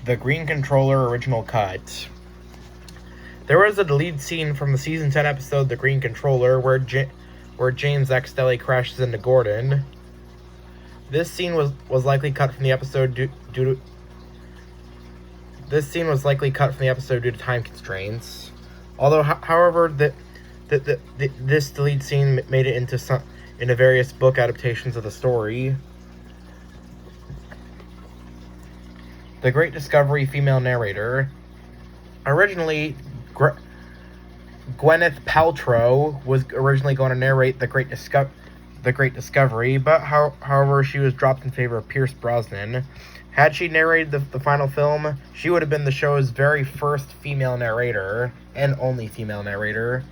The Green Controller original cut. There was a deleted scene from the season 10 episode The Green Controller where James accidentally crashes into Gordon. This scene was likely cut from the episode due to time constraints. Although, however, this deleted scene made it into various book adaptations of the story. The Great Discovery female narrator. Originally, Gwyneth Paltrow was originally going to narrate The Great Discovery, but however, she was dropped in favor of Pierce Brosnan. Had she narrated the final film, she would have been the show's very first female narrator, and only female narrator.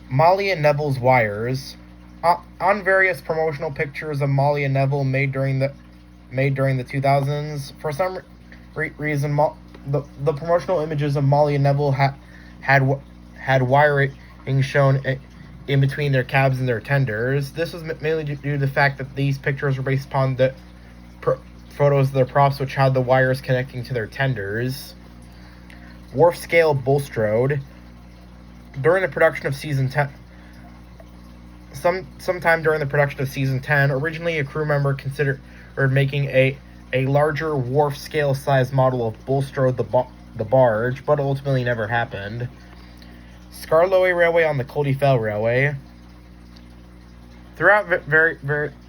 Molly and Neville's Wires. On various promotional pictures of Molly and Neville made during the 2000s, for some reason, the promotional images of Molly and Neville had wiring shown in between their cabs and their tenders. This was mainly due to the fact that these pictures were based upon the photos of their props, which had the wires connecting to their tenders. Wharf Scale Bulstrode. During the production of season 10, sometime during the production of season 10, originally a crew member considered making a larger wharf scale size model of Bulstrode the barge, but ultimately never happened. Skarloey Railway on the Coldy Fell Railway. Throughout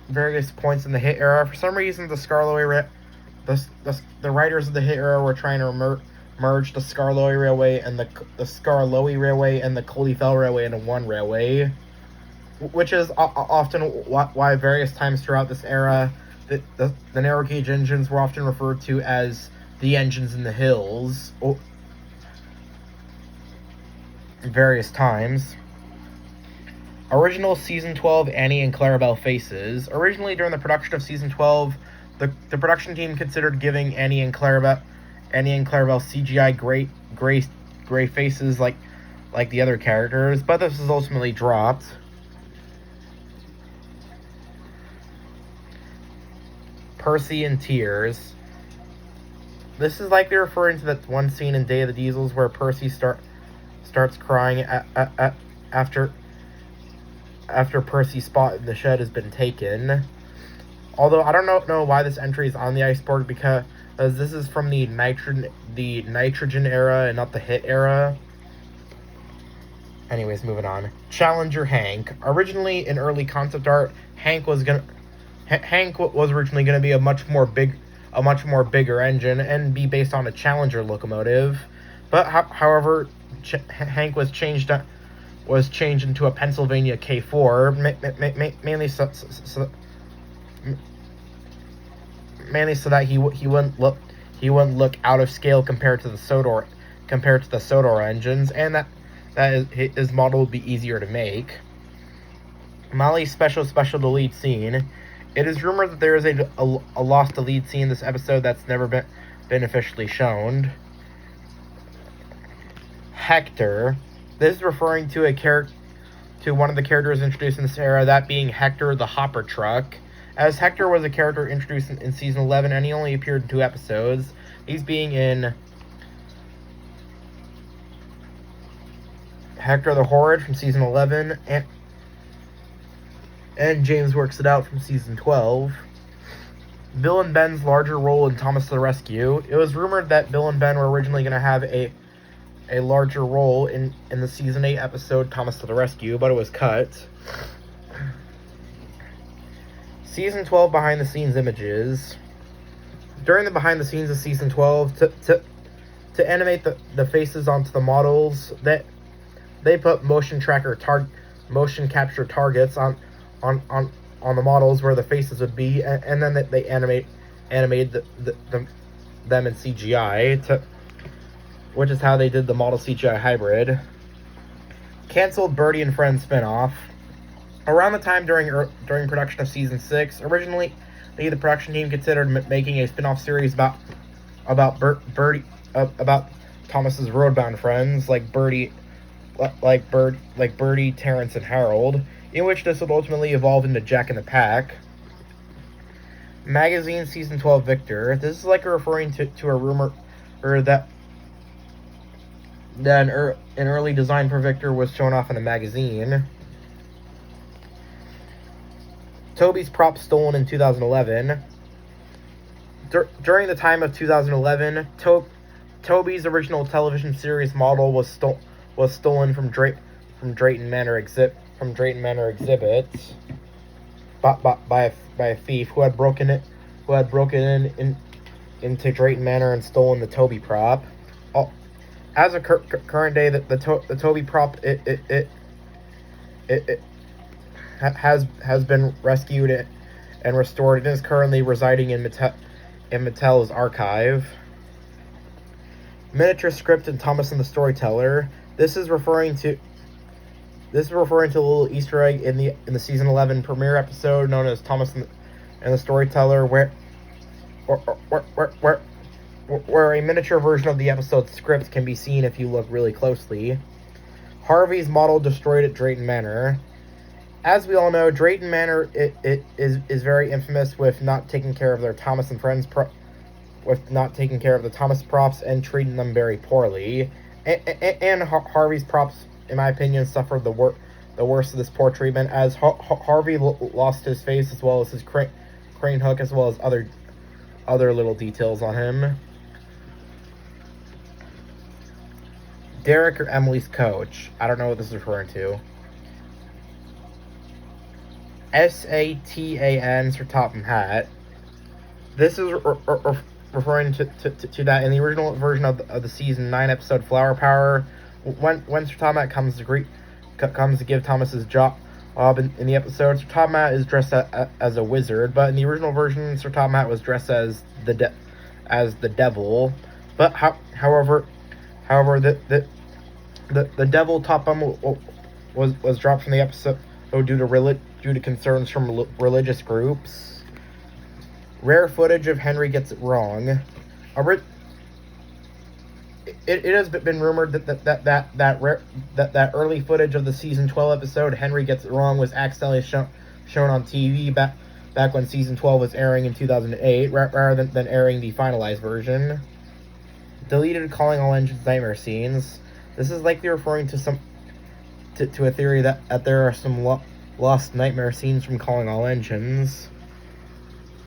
various points in the hit era, for some reason the writers of the hit era were trying to merge the Skarloey Railway and the Skarloey Railway and the Coldy Fell Railway into one railway, which is often why various times throughout this era the narrow gauge engines were often referred to as the engines in the hills. Various times. Original Season 12 Annie and Clarabelle faces. Originally, during the production of Season 12, the production team considered giving Annie and Clarabelle CGI gray faces like the other characters, but this was ultimately dropped. Percy in Tears. This is likely referring to that one scene in Day of the Diesels where Percy starts crying after Percy's spot in the shed has been taken. Although I don't know why this entry is on the iceberg, because this is from the nitrogen era and not the hit era. Anyways, moving on. Challenger Hank. Originally in early concept art, Hank was originally going to be a much more bigger engine and be based on a Challenger locomotive. But however, Hank was changed into a Pennsylvania K4, mainly so that he wouldn't look out of scale compared to the Sodor engines, and that his model would be easier to make. Molly's special delete scene. It is rumored that there is a lost delete scene in this episode that's never been officially shown. Hector. This is referring to one of the characters introduced in this era, that being Hector the Hopper Truck. As Hector was a character introduced in season 11, and he only appeared in 2 episodes. These being in Hector the Horrid from season 11, and James Works It Out from season 12. Bill and Ben's larger role in Thomas to the Rescue. It was rumored that Bill and Ben were originally going to have a larger role in the season 8 episode Thomas to the Rescue, but it was cut. Season 12 behind the scenes images. During the behind the scenes of season 12, to animate the faces onto the models, that they put motion capture targets on the models where the faces would be, and then they animate them in CGI, which is how they did the model CGI hybrid. Canceled Birdie and Friends spinoff. Around the time during production of season 6, originally the production team considered making a spin-off series about Birdie, about Thomas's roadbound friends like Birdie, Terrence, and Harold, in which this would ultimately evolve into Jack and the Pack. Magazine Season 12 Victor. This is like referring to a rumor or that an early design for Victor was shown off in a magazine. Toby's prop stolen in 2011. During the time of 2011, Toby's original television series model was stolen from Drayton Manor exhibits by a thief who had broken into Drayton Manor and stolen the Toby prop. As of current day, the Toby prop it has been rescued and restored and is currently residing in Mattel's archive. Miniature script and Thomas and the Storyteller. This is referring to a little Easter egg in the season 11 premiere episode known as Thomas and the Storyteller, where a miniature version of the episode's script can be seen if you look really closely. Harvey's model destroyed at Drayton Manor. As we all know, Drayton Manor is very infamous with not taking care of their Thomas and Friends with not taking care of the Thomas props and treating them very poorly. And Harvey's props, in my opinion, suffered the worst of this poor treatment, as Harvey lost his face as well as his crane hook, as well as other little details on him. Derek or Emily's coach. I don't know what this is referring to. Satan, Sir Topham Hatt. This is referring to that in the original version of the season 9 episode Flower Power. When Sir Topham Hatt comes to give Thomas his job in the episode, Sir Topham Hatt is dressed as a wizard, but in the original version, Sir Topham Hatt was dressed as the devil. But however, the devil Topham was dropped from the episode due to concerns from religious groups. Rare footage of Henry Gets It Wrong. It has been rumored that early footage of the season 12 episode Henry Gets It Wrong was accidentally shown on TV back when season 12 was airing in 2008, rather than airing the finalized version. Deleted Calling All Engines nightmare scenes. This is likely referring to a theory that there are some lost nightmare scenes from Calling All Engines.